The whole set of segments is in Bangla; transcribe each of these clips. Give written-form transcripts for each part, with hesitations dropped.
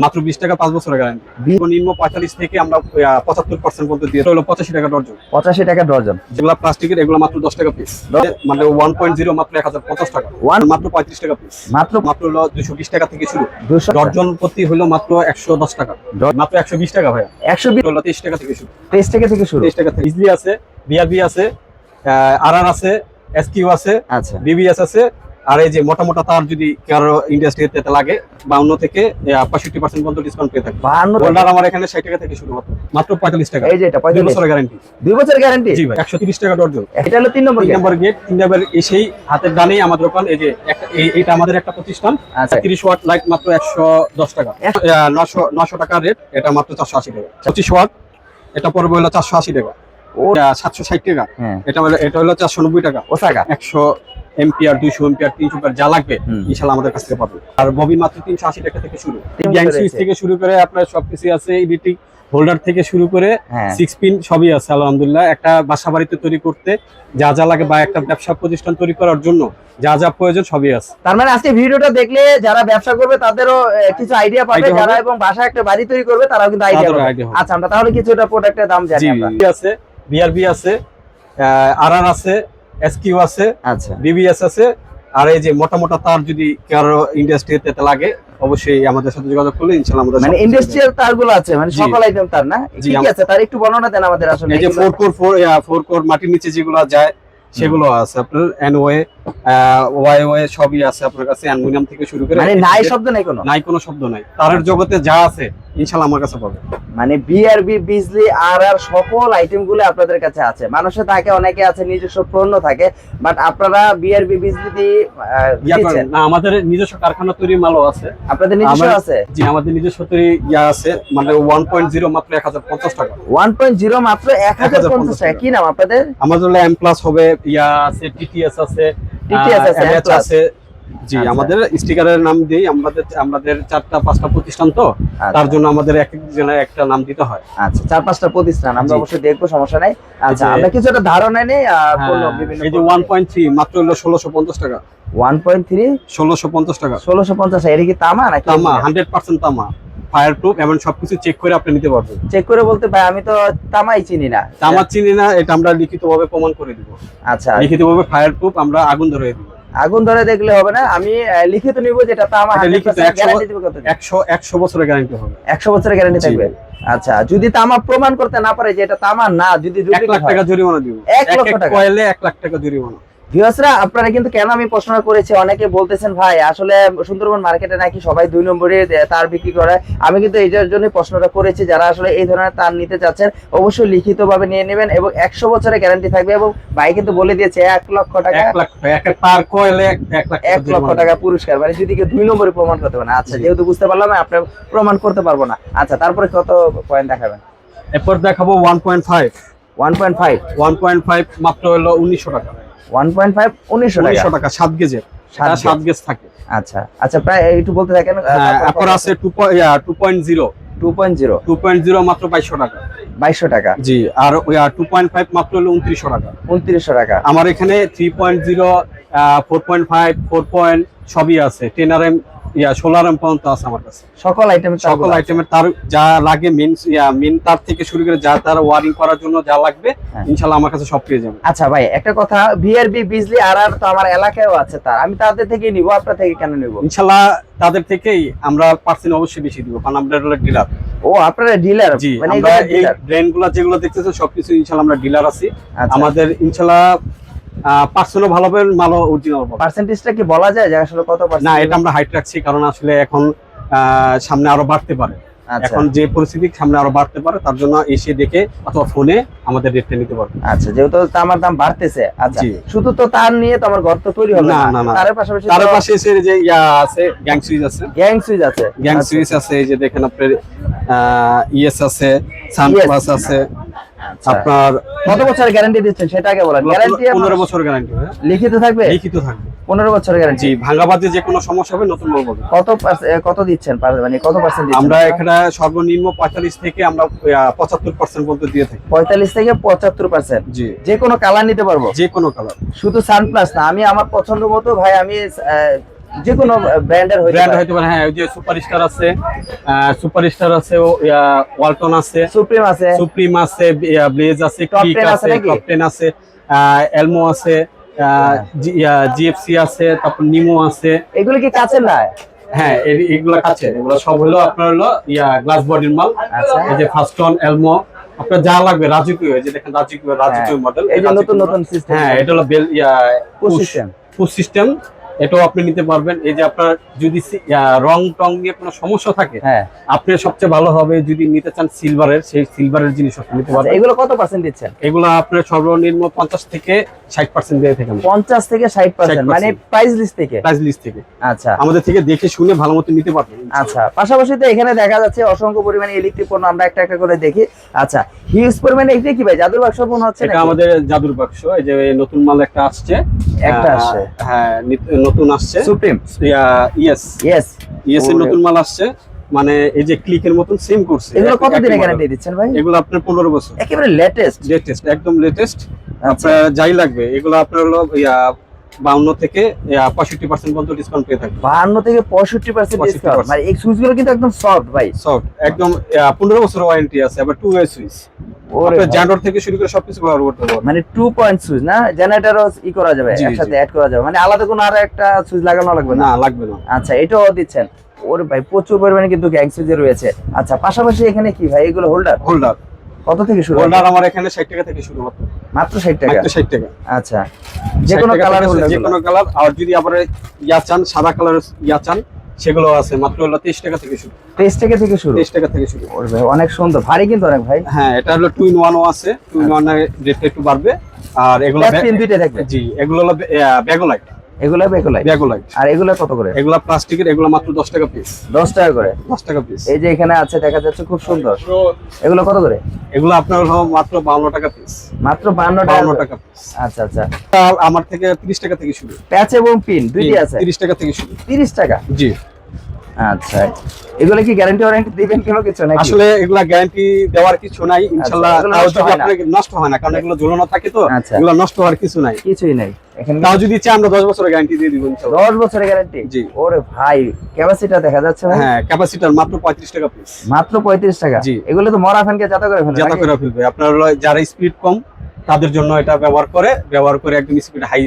মাত্র 20 টাকা 5 বছরের গ্যারান্টি। নিম্ন 45 থেকে আমরা 75% পর্যন্ত দিয়ে হলো 85 টাকা ডজন। 85 টাকা ডজন। যেগুলো প্লাস্টিকের এগুলো মাত্র 10 টাকা পিস। মানে 1.0 মাত্র 1050 টাকা। মাত্র 35 টাকা পিস। মাত্র হলো 220 টাকা থেকে শুরু। ডজন প্রতি হলো মাত্র 110 টাকা। মাত্র 120 টাকা ভাই। 120 হলো 23 টাকা থেকে শুরু। 23 টাকা থেকে শুরু। 23 টাকা থেকে বিজলি আছে, বিআরবি আছে, আরআর আছে, এসকিউ আছে, আচ্ছা বিবিএস আছে। আর এই যে মোটা মোটা তার যদি কারো ইন্ডাস্ট্রিতে লাগে 52 থেকে 65% পর্যন্ত ডিসকাউন্ট পেয়ে থাকে। হোল্ডার আমার এখানে 60 টাকা থেকে শুরু মাত্র 45 টাকা। এই যে এটা 45 বছরের গ্যারান্টি। 2 বছরের গ্যারান্টি। জি ভাই 130 টাকা ডজন। এটা হলো 3 নম্বর গেট। 3 নম্বর এসেই হাতের ডানেই আমাদের দোকান। এই যে এটা আমাদের একটা প্রতিষ্ঠান। 30 ওয়াট লাইট মাত্র 110 টাকা। 900 টাকা রেট, এটা মাত্র 480 টাকা। 25 ওয়াট এটা পড়বে হলো 480 টাকা। ও 760 টাকা। এটা হলো 490 টাকা। ওসাকা 100 এম্পিয়ার, 200 এম্পিয়ার, 300 এম্পিয়ার যা লাগবে ইনশাআল্লাহ আমাদের কাছ থেকে পাবেন। আর ববিন মাত্র 380 টাকা থেকে শুরু। গ্যাং সুইচ থেকে শুরু করে আপনার সবকিছু আছে, এডিটিং হোল্ডার থেকে শুরু করে 6 পিন সবই আছে আলহামদুলিল্লাহ। একটা বাসা বাড়িতে তৈরি করতে যা যা লাগে বা একটা ব্যবসা প্রতিষ্ঠান তৈরি করার জন্য যা যা প্রয়োজন সবই আছে। তার মানে আজকে ভিডিওটা দেখলে যারা ব্যবসা করবে তাদেরও কিছু আইডিয়া পাবে, যারা এবং বাসায় একটা বাড়ি তৈরি করবে তারাও কিন্তু আইডিয়া পাবে। আচ্ছা আমরা তাহলে কিছুটা প্রোডাক্টের দাম জানি আমরা। আছে, বিআরবি আছে, আরআর আছে, এসকিউ আছে, আচ্ছা বিবিএস আছে। আর এই যে মোটা মোটা তার যদি কারো ইন্ডাস্ট্রিতে লাগে অবশ্যই আমাদের সাথে যোগাযোগ করলে ইনশাআল্লাহ আমাদের মানে ইন্ডাস্ট্রিয়াল তারগুলো আছে, মানে সকল আইটেম তার না কি কি আছে তার একটু বর্ণনা দেন আমাদের। আসলে এই যে 4 কোর মাটির নিচে যেগুলো যায় সেগুলো আছে আপনার, এনওয়ে ওয়াইওয়ে সবই আছে আপনার কাছে। অ্যালুমিনিয়াম থেকে শুরু করে মানে নাই শব্দ নাই কোনো শব্দ নাই। তারের জগতে যা আছে ইনশাআল্লাহ আমার কাছে পাবে। মানে বিআরবি, বিজলি, আরআর সকল আইটেমগুলো আপনাদের কাছে আছে। মানুষের থাকে অনেকে আছে নিজস্ব পণ্য থাকে, বাট আপনারা বিআরবি, বিজলি দিয়ে দিচ্ছেন না। আমাদের নিজস্ব কারখানা তৈরি মালও আছে। আপনাদের নিজস্ব আছে? জি আমাদের নিজস্ব তৈরি আছে। মানে 1.0 মাত্র 1050 টাকা। 1.0 মাত্র 1050 টাকা। কি নাম আপনাদের? আমাদের হলো এম প্লাস হবে, আছে, টিটিএস আছে, এমএচ আছে। জি আমাদের স্টিকারের নাম দেই আমাদের 4-5টা প্রতিষ্ঠান, তো তার জন্য আমাদের এক একজনের একটা নাম দিতে হয়। আচ্ছা 4-5টা প্রতিষ্ঠান আমরা অবশ্যই দেখবো, সমস্যা নাই। আচ্ছা আমরা কিছু একটা ধারণা নেই। বিভিন্ন এই যে 1.3 মাত্র হলো 1650 টাকা। 1.3 1650 টাকা। 1650। এটা কি তামা নাকি? তামা, 100% তামা, ফায়ার প্রুফ, এবং সবকিছু চেক করে আপনি নিতে পারবেন। চেক করে বলতে ভাই আমি তো তামাই চিনি না। তামা চিনি না, এটা আমরা লিখিতভাবে প্রমাণ করে দিব। আচ্ছা লিখিতভাবে ফায়ার প্রুফ আমরা আগুন ধরে দিব। আগুন ধরে দেখলে হবে না, আমি লিখিত নিব যেটা তামা। 100 বছরের গ্যারান্টি হবে। 100 বছরের গ্যারান্টি থাকবে। আচ্ছা যদি তামা প্রমাণ করতে না পারে যে এটা তামা না, যদি 1 লাখ টাকা জরিমানা দিব। 1 লক্ষ টাকা কয়েলে 1 লাখ টাকা জরিমানা। ভিউয়ার্সরা আপনারা কিন্তু কেন আমি প্রশ্ন করেছি, অনেকে বলতেছেন ভাই আসলে সুন্দরবন মার্কেটে নাকি সবাই 2 নম্বরে তার বিক্রি করে। আমি কিন্তু এইটার জন্য প্রশ্নটা করেছি, যারা আসলে এই ধরনের তার নিতে চাচ্ছেন অবশ্যই লিখিতভাবে নিয়ে নেবেন এবং 100 বছরের গ্যারান্টি থাকবে। এবং ভাই কিন্তু বলে দিয়েছে 1 লক্ষ টাকা। 1 লাখ টাকা পার কয়েলে 1 লক্ষ টাকা পুরস্কার, মানে যদি কেউ 2 নম্বরে প্রমাণ করতে পারে। আচ্ছা যেহেতু বুঝতে পারলাম আপনি প্রমাণ করতে পারবো না। আচ্ছা তারপরে কত পয়েন্ট দেখাবেন? এরপর দেখাবো 1.5 মাত্র হলো 1900 টাকা। 1.5 1900 টাকা 7 গেজের। 7 গেজ থাকে। আচ্ছা আচ্ছা প্রায় একটু বলতে থাকেন। তারপর আছে 2.0 মাত্র 2200 টাকা। 2200 টাকা। জি আর 2.5 মাত্র হলো 2900 টাকা। 2900 টাকা। আমার এখানে 3.0 4.5 4 সবই আছে। 10RM 16RM পর্যন্ত আছে আমার কাছে। সকল আইটেমের তার যা লাগে মেন তার থেকে শুরু করে যা তার ওয়ারিং করার জন্য যা লাগবে ইনশাআল্লাহ আমার কাছে সব পেয়ে যাবেন। আচ্ছা ভাই একটা কথা, বিআরবি, বিজলি, আরআর তো আমার এলাকায়ও আছে, তার আমি তাদের থেকে নিব, আপনার থেকে কেন নিব? ইনশাআল্লাহ তাদের থেকেই আমরা পার্সেন্ট অবশ্যই বেশি দিব, কারণ আমরা হলো ডিলার। ও আপনারা ডিলার? জি আমরা এই ব্র্যান্ডগুলো যেগুলো দেখতেছেন সবকিছু ইনশাআল্লাহ আমরা ডিলার আছি। আমাদের ইনশাআল্লাহ পার্সেন্টও ভালো পাবেন, মালও অরিজিনাল পাবেন। পার্সেন্টেজটা কি বলা যায় যে আসলে কত পার্সেন্ট? না এটা আমরা হাইট রাখছি, কারণ আসলে এখন সামনে আরো বাড়তে পারে। এখন যে পরিস্থিতি সামনে আরো বাড়তে পারে, তার জন্য এসে দেখে অথবা ফোনে আমাদের রেটটা নিতে পারবে। আচ্ছা যেহেতু তামার দাম বাড়তেছে, আচ্ছা শুধু তো তার নিয়ে তো আমার ঘর তো তৈরি হবে না। তার পাশাপাশি তার পাশে এসে যে আছে গ্যাং সুইচ আছে। গ্যাং সুইচ আছে এই যে দেখেন আপনার ইএস আছে, সানপ্লাস আছে। আপনার কত বছরের গ্যারান্টি দিচ্ছেন সেটা আগে বলেন। গ্যারান্টি 15 বছর গ্যারান্টি। লিখিত থাকবে? লিখিত থাকবে। 15 বছরের গ্যারান্টি। জি ভাঙাবাদে যে কোনো সমস্যা হবে নতুন বলবো। কত দিচ্ছেন, মানে কত পার্সেন্ট দিচ্ছেন? আমরা এখানে সর্বনিম্ন 45 থেকে আমরা 75% পর্যন্ত দিয়ে থাকি। 45 থেকে 75%? জি যে কোনো কালার নিতে পারবো? যে কোনো কালার, শুধু সানপ্লাস না, আমি আমার পছন্দ মতো ভাই আমি যে কোনো ব্র্যান্ডের ব্র্যান্ড হইতে পারে, হ্যাঁ। ওই যে সুপারস্টার আছে, ওয়ালটন আছে, সুপ্রিম আছে, ব্লেজ আছে, ক্লিক আছে, টপ 10 আছে, এলমো আছে, জিএফসি আছে, তারপর নিমো আছে। এগুলো কি কাছের না? হ্যাঁ, এগুলো কাছে, এগুলো সব হলো আপনার হলো গ্লাস বডির মাল। এই যে ফাস্টন, এলমো, আপনার যা লাগবে রাজকীয়, এই যে দেখেন রাজকীয় মডেল, এই যে নতুন সিস্টেম। হ্যাঁ, এটা হলো পুশ সিস্টেম, এটাও আপনি নিতে পারবেন। এই যে আপনার যদি রং টং নিয়ে কোনো সমস্যা থাকে, আপনি সবচেয়ে ভালো হবে যদি নিতে চান সিলভারের, সেই সিলভারের জিনিস আপনি নিতে পারবেন। এগুলো কত পার্সেন্ট দিচ্ছেন? এগুলো আপনার সর্বনিম্ন 50 থেকে 60% দিয়ে থাকে। 50 থেকে 60%, মানে প্রাইস লিস্ট থেকে। আচ্ছা, আমাদের থেকে দেখে শুনে ভালো মতো নিতে পারবেন। আচ্ছা, পাশাপাশি তো এখানে দেখা যাচ্ছে অসংখ্য পরিমাণে ইলেকট্রিক পণ্য, আমরা একটা একটা করে দেখি। আচ্ছা, হিউজ পরিমাণে এটা কি ভাই, জাদুর বাক্স মনে হচ্ছে? এটা আমাদের জাদুর বাক্স। এই যে নতুন মাল একটা আসছে, হ্যাঁ, নতুন আসছে, সুপ্রিম ইয়েস এর নতুন মাল আসছে, মানে এই যে ক্লিকের মতন সেম করছে। এগুলো কতদিনের গ্যারান্টি দিচ্ছেন ভাই? এগুলো আপনার 15 বছর, একেবারে লেটেস্ট, একদম লেটেস্ট। আপনার যাই লাগবে এগুলো আপনার হলো 52 থেকে 65% পর্যন্ত ডিসকাউন্ট পেয়ে থাকবে। 52 থেকে 65% ডিসকাউন্ট, মানে এই সুইচগুলো কিন্তু একদম সফট ভাই, সফট একদম। 15 বছর ওয়ারেন্টি আছে, আবার 2 ওয়ে সুইচ। আপনার জেনারেটর থেকে শুরু করে সবকিছু ব্যবহার করতে পারবেন। মানে 2 পয়েন্ট সুইচ না, জেনারেটরও করা যাবে, একসাথে অ্যাড করা যাবে, মানে আলাদা কোনো আর একটা সুইচ লাগানো লাগবে না? লাগবে না। আচ্ছা, এটাও দিচ্ছেন। ওরে ভাই, প্রচুর পরিমাণে কিন্তু গ্যাং সুইচ রয়েছে। আচ্ছা, পাশাপাশি এখানে কি ভাই, এগুলো হোল্ডার কত থেকে শুরু? হোল্ডার আমার এখানে 60 টাকা থেকে শুরু, মাত্র 60 টাকা। আচ্ছা, যে কোনো কালার হোল্ডার, যে কোনো কালার। আর যদি আবার চান সাদা কালার চান, সেগুলো আছে, মাত্র হলো 23 টাকা থেকে শুরু। 23 টাকা থেকে শুরু? 23 টাকা থেকে শুরু। ওরে ভাই, অনেক সুন্দর, ভারী কিন্তু অনেক ভাই। হ্যাঁ, এটা হলো 2 in 1 আছে, 2 in 1 এর রেটটা একটু বাড়বে। আর এগুলো দুইটা থাকবে। জি, এগুলো হলো ব্যাগোলাইট। আর এগুলো কত করে? এগুলো প্লাস্টিকের, এগুলো মাত্র 10 টাকা পিস। 10 টাকা করে? 10 টাকা পিস। এই যে এখানে আছে, দেখা যাচ্ছে খুব সুন্দর। এগুলো কত করে? এগুলো আপনার হলো মাত্র 52 টাকা পিস। মাত্র 52 টাকা পিস। আচ্ছা আচ্ছা। আমার থেকে 30 টাকা থেকে শুরু। প্যাচ এবং পিন দুইটি আছে? 30 টাকা থেকে শুরু। 30 টাকা? জি। আচ্ছা, এগুলো কি গ্যারান্টি ওয়ারেন্টি দিবেন কোনো কিছু নাকি? আসলে এগুলা গ্যারান্টি দেওয়ার কিছু নাই ইনশাআল্লাহ। তাও যদি আপনাদের নষ্ট হয় না, কারণ এগুলো ঝুলানো থাকে তো, এগুলো নষ্ট হওয়ার কিছু নাই। কিছুই নাই এখানে। তাও যদি চাই আমরা 10 বছরের গ্যারান্টি দিয়ে দিব ইনশাআল্লাহ। 10 বছরের গ্যারান্টি? জি। ওরে ভাই, ক্যাপাসিটি দেখা যাচ্ছে ভাই? হ্যাঁ, ক্যাপাসিটর মাত্র 35 টাকা পিস। মাত্র 35 টাকা? জি। এগুলো তো মরা ফ্যানকে জাতা করে ফেলবে। আপনার যারা স্পিড কম তাদের জন্য এটা ব্যবহার করে একদম স্পিড হাই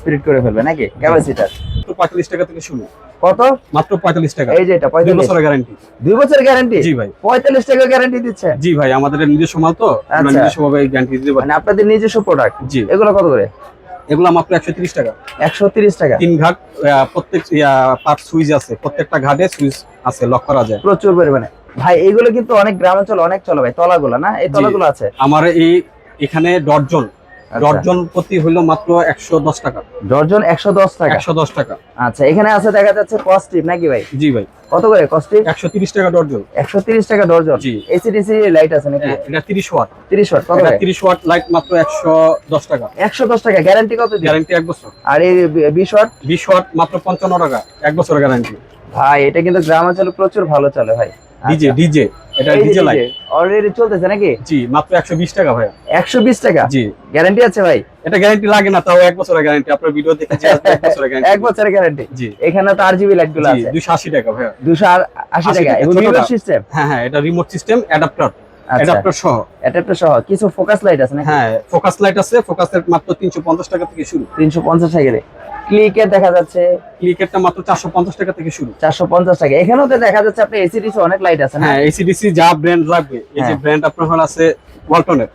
স্পিড করে ফেলবে নাকি ক্যাপাসিটর? 45 টাকা থেকে শুরু। কত? মাত্র 45 টাকা। এই যে এটা 2 বছরের গ্যারান্টি? 2 বছরের গ্যারান্টি? জি ভাই। 45 টাকা গ্যারান্টি দিচ্ছে? জি ভাই, আমাদের নিজস্ব মাল তো, আমরা নিজস্বভাবে গ্যারান্টি দিতে পারি। মানে আপনাদের নিজস্ব প্রোডাক্ট? জি। এগুলো কত করে? এগুলো মাত্র 130 টাকা। 130 টাকা? 3 ঘাট, প্রত্যেক পার্ট সুইচ আছে, প্রত্যেকটা ঘাটে সুইচ আছে, লক করা যায় প্রচুর পরিমাণে। ভাই এগুলো কিন্তু অনেক গ্রামাঞ্চলে অনেক চলে ভাই, তলাগুলো না? এই তলাগুলো আছে আমার এখানে ডর্জন প্রতি হলো মাত্র 110 টাকা। ডর্জন 110 টাকা? 110 টাকা। আচ্ছা, এখানে আছে দেখা যাচ্ছে কস্টিপ নাকি ভাই? জি ভাই। কত করে কস্টিপ? 130 টাকা ডর্জন। 130 টাকা ডর্জন? জি। এসিডিসি লাইট আছে নাকি? এটা 30 ওয়াট। 30 ওয়াট কত? 30 ওয়াট লাইট মাত্র 110 টাকা। 110 টাকা। গ্যারান্টি কত দিন? গ্যারান্টি 1 বছর। আর এই 20 ওয়াট? 20 ওয়াট মাত্র 55 টাকা, 1 বছরের গ্যারান্টি। ভাই এটা কিন্তু গ্রামাঞ্চলে প্রচুর ভালো চলে ভাই। ডিজে এটা ডিজে লাইট অলরেডি চলতেছে নাকি? জি, মাত্র 120 টাকা ভাই। 120 টাকা? জি। গ্যারান্টি আছে ভাই? এটা গ্যারান্টি লাগে না, তাও 1 বছরের গ্যারান্টি। আপনার ভিডিও দেখে যে 1 বছরের গ্যারান্টি। 1 বছরের গ্যারান্টি? জি। এখানে তো আরজিবি লাইট গুলো আছে? 280 টাকা ভাই। 280 টাকা। এবং রিমোট সিস্টেম? হ্যাঁ, এটা রিমোট সিস্টেম, অ্যাডাপ্টার সহ। কিছু ফোকাস লাইট আছে নাকি? হ্যাঁ, ফোকাস লাইট আছে। ফোকাস লাইট মাত্র 350 টাকা থেকে শুরু। 350 টাকা। ক্লিকের দেখা যাচ্ছে? ক্লিকেরটা মাত্র 450 টাকা থেকে শুরু। 450 টাকা। এখানেও তো দেখা যাচ্ছে আপনি এসিডিসি অনেক লাইট আছে না? হ্যাঁ, এসিডিসি যা ব্র্যান্ড লাগবে। এই যে ব্র্যান্ড আপনার হল আছে ওয়ালটনের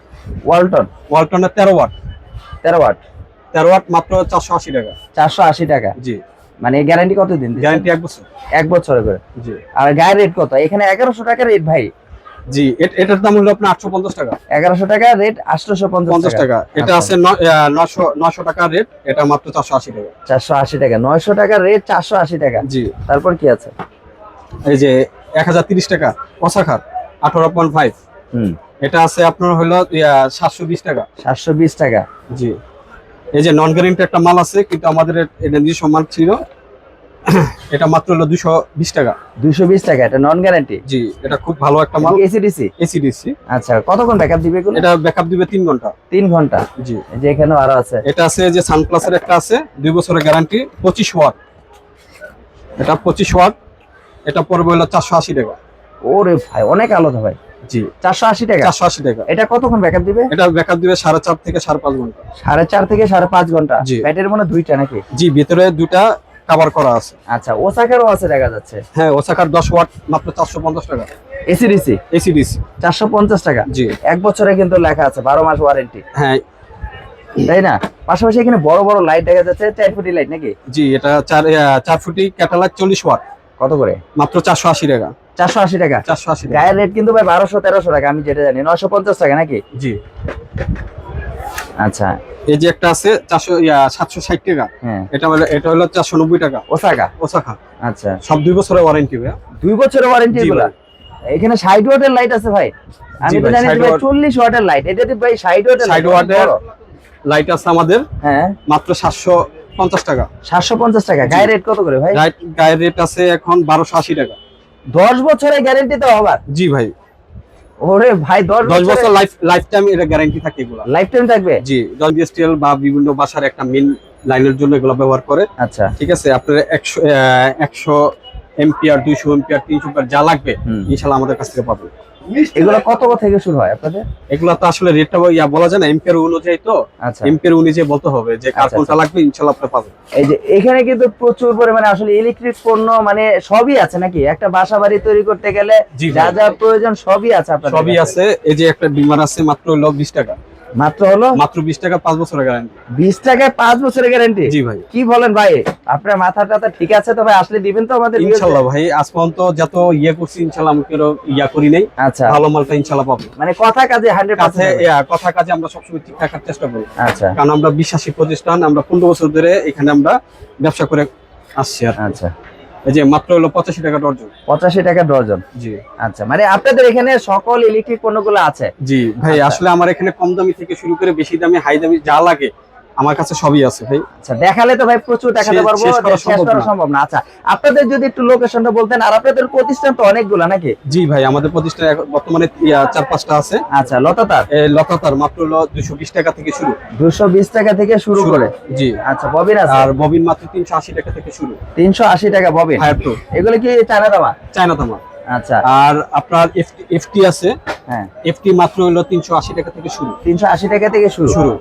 13 ওয়াট। 13 ওয়াট মাত্র 480 টাকা। 480 টাকা? জি। মানে গ্যারান্টি কত দিন? গ্যারান্টি 1 বছর। 1 বছরের করে? জি। আর গায়ের রেট কত? এখানে 1100 টাকা রেট ভাই। জি, এটার দাম হলো আপনার 850 টাকা। 1100 টাকা রেট, 850 টাকা। এটা আছে 900 টাকা রেট, এটা মাত্র 480 টাকা। 480 টাকা। 900 টাকা রেট, 480 টাকা। জি। তারপর কি আছে? এই যে 1030 টাকা ওসাখার 18.5। এটা আছে আপনার হলো 720 টাকা। 720 টাকা? জি। এই যে নন গ্যারান্টি একটা মাল আছে, কিন্তু আমাদের এটা নিজস্ব মাল ছিল, এটা মাত্র হলো 220 টাকা। 220 টাকা? এটা নন গ্যারান্টি? জি, এটা খুব ভালো একটা মাল। এসিডিসি। আচ্ছা, কতক্ষণ ব্যাকআপ দিবে এগুলো? এটা ব্যাকআপ দিবে 3 ঘন্টা। 3 ঘন্টা? জি। এই যে এখানেও আরো আছে। এটা আছে যে সানপ্লাসের একটা আছে, 2 বছরের গ্যারান্টি, 25 ওয়াট। এটা 25 ওয়াট, এটা পড়বে হলো 480 টাকা। ওরে ভাই অনেক আলাদা ভাই। জি 480 টাকা। 480 টাকা। এটা কতক্ষণ ব্যাকআপ দিবে? এটা ব্যাকআপ দিবে 4.5 থেকে 5.5 ঘন্টা। 4.5 থেকে 5.5 ঘন্টা। জি। ব্যাটারি মনে হয় দুইটা নাকি? জি, ভিতরে দুটা কভার করা আছে। আচ্ছা, ওসাকারও আছে দেখা যাচ্ছে। হ্যাঁ, ওসাকার 10 ওয়াট মাত্র 450 টাকা। এসিডিসি এসিডিসি 450 টাকা। জি। 1 বছরে কিন্তু লেখা আছে 12 মাস ওয়ারেন্টি, হ্যাঁ তাই না? পাশাপাশি এখানে বড় বড় লাইট দেখা যাচ্ছে, 4 ফুটি লাইট নাকি? জি, এটা 4 ফুটি ক্যাটালগ 40 ওয়াট কত করে? মাত্র 480 টাকা। 480 টাকা। 480 টাকা। গায়ের রেট কিন্তু ভাই 1200-1300 টাকা, আমি যেটা জানি 950 টাকা নাকি? জি। আচ্ছা, এই যে একটা আছে 760 টাকা। হ্যাঁ এটা হলো 490 টাকা। ওসাকা। ওসাকা আচ্ছা, সব 2 বছরের ওয়ারেন্টি ভাই। 2 বছরের ওয়ারেন্টি জি এগুলা। ভাই। এখানে 60 ওয়াটের লাইট আছে ভাই, আমি তো ভাই, জানি 60 ভাই ওয়াট। 40 ওয়াটের লাইট, এটা তো ভাই 60 ওয়াটের 60 ওয়াটের লাইট আছে আমাদের হ্যাঁ মাত্র 750 টাকা। 750 টাকা। গায়ের রেট কত করে ভাই? গায়ের রেট আছে এখন 1280 টাকা। 10 বছরের গ্যারান্টি তো আবার। জি ভাই, ওরে ভাই 10 10 বছর লাইফ টাইম এটা গ্যারান্টি থাকে এগুলা। লাইফ টাইম থাকবে। জি, ইন্ডাস্ট্রিয়াল বা বিভিন্ন বাসার একটা মেইন লাইনের জন্য এগুলো ব্যবহার করে। আচ্ছা, ঠিক আছে, আপনার 100 এম্পিয়ার 200 এম্পিয়ার 300 এম্পিয়ার যা লাগবে ইনশাআল্লাহ আমাদের কাছ থেকে পাবেন। এগুলো কত থেকে শুরু হয় আপনাদের? এগুলা তো আসলে রেটটা বলা যায় না, এম্পিয়ার অনুযায়ী তো। আচ্ছা, এম্পিয়ার অনুযায়ী বলতে হবে যে কার আচ্ছা, কোনটা লাগবে, ইনশাআল্লাহ আপনি পাবেন। এই যে এখানে কিন্তু প্রচুর পরিমাণে আসলে ইলেকট্রিক পণ্য মানে সবই আছে নাকি? একটা বাসা বাড়ি তৈরি করতে গেলে জি ভাই। যা যা প্রয়োজন সবই আছে আপনাদের সবই কাছে? আছে। এই যে একটা বিমার আছে মাত্র হলো 20 টাকা। মাত্র হলো মাত্র 20 টাকা 5 বছরের গ্যারান্টি। 20 টাকায় 5 বছরের গ্যারান্টি? জি ভাই। কি বলেন ভাই, আপনার মাথা টাথা ঠিক আছে তো ভাই? আসলে দিবেন তো আমাদের? ইনশাআল্লাহ ভাই, আজ পর্যন্ত যত করছি ইনশাআল্লাহ আমি কেউ করি নাই। আচ্ছা, ভালো মালটা ইনশাআল্লাহ পাবো। মানে কথা কাজে 100% কথা কাজে আমরা সবসময় ঠিক থাকার চেষ্টা করি। আচ্ছা কারণ আমরা বিশ্বাসী প্রতিষ্ঠান, আমরা 15 বছর ধরে এখানে আমরা ব্যবসা করে আসছি। আর আচ্ছা, এই যে মাত্র হলো 85 টাকা ডর্জন। 85 টাকা ডজন। জি। আচ্ছা, মানে আপনাদের এখানে সকল ইলেকট্রিক পণ্যগুলো আছে? জি ভাই, আচ্ছা। আসলে আমার এখানে কম দামি থেকে শুরু করে বেশি দামি হাই দামি যা লাগে আমার কাছে সবই আছে ভাই। আচ্ছা, দেখালে তো ভাই প্রচুর দেখাতে পারবো, শেষ করা শেষ করা সম্ভব না। সম্ভব না। আচ্ছা, আপনাদের যদি একটু লোকেশনটা বলতেন। আর আপনাদের প্রতিষ্ঠান তো অনেকগুলো নাকি? জি ভাই, আমাদের প্রতিষ্ঠানে বর্তমানে 4-5টা আছে। আচ্ছা, লতাতার লতাতার মাত্র হলো 220 টাকা থেকে শুরু। 220 টাকা থেকে শুরু করে? জি। আচ্ছা, ববিন আছে? আর ববিন মাত্র 380 টাকা থেকে শুরু। 380 টাকা ববিন। ফায়ার টু এগুলো কি চায়না দামা? চায়না তামা। আচ্ছা, আর আপনার এফটি আছে। হ্যাঁ এফটি মাত্র হলো 380 টাকা থেকে শুরু। 380 টাকা থেকে শুরু।